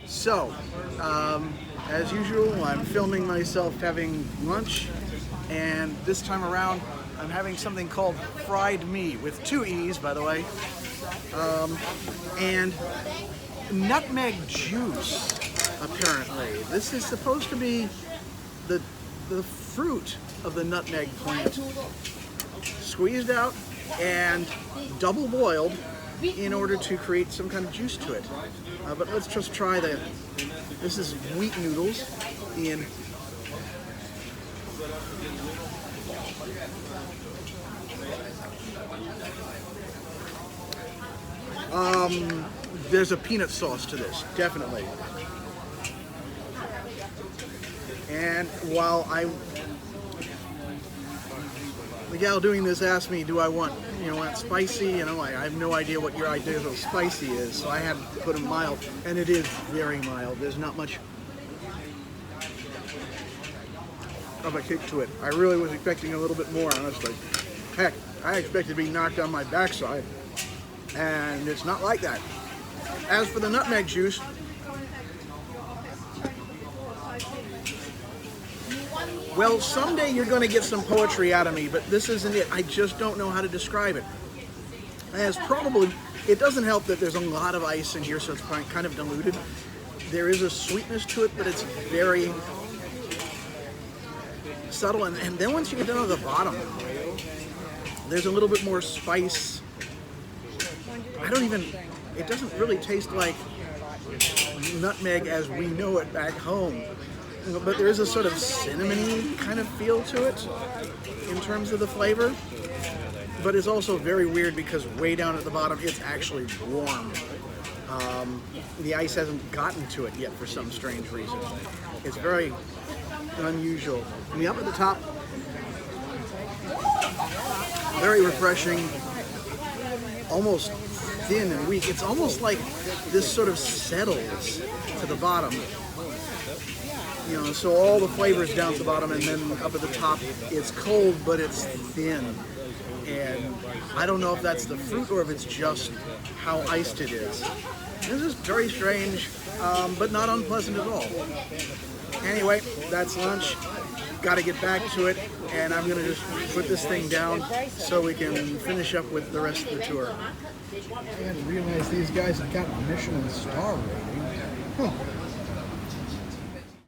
So, as usual, I'm filming myself having lunch, and this time around, I'm having something called fried mee, with 2 E's, by the way, and nutmeg juice, apparently. This is supposed to be the fruit of the nutmeg plant, squeezed out and double boiled in order to create some kind of juice to it. But let's just try this is wheat noodles in there's a peanut sauce to this, definitely. And while the gal doing this asked me, do I want spicy? I have no idea what your idea of spicy is, so I had to put it mild, and it is very mild. There's not much of a kick to it. I really was expecting a little bit more, honestly. Heck, I expected to be knocked on my backside, and it's not like that. As for the nutmeg juice, well, someday you're going to get some poetry out of me, but this isn't it. I just don't know how to describe it. It doesn't help that there's a lot of ice in here, so it's kind of diluted. There is a sweetness to it, but it's very subtle. And then once you get down to the bottom, there's a little bit more spice. It doesn't really taste like nutmeg as we know it back home. But there is a sort of cinnamony kind of feel to it in terms of the flavor. But it's also very weird because way down at the bottom, it's actually warm. The ice hasn't gotten to it yet for some strange reason. It's very unusual. Up at the top, very refreshing, almost thin and weak. It's almost like this sort of settles to the bottom. So all the flavors down to the bottom, and then up at the top, it's cold, but it's thin. And I don't know if that's the fruit or if it's just how iced it is. This is very strange, but not unpleasant at all. Anyway, that's lunch. Got to get back to it, and I'm going to just put this thing down so we can finish up with the rest of the tour. I didn't realize these guys have got a Michelin star rating. Huh.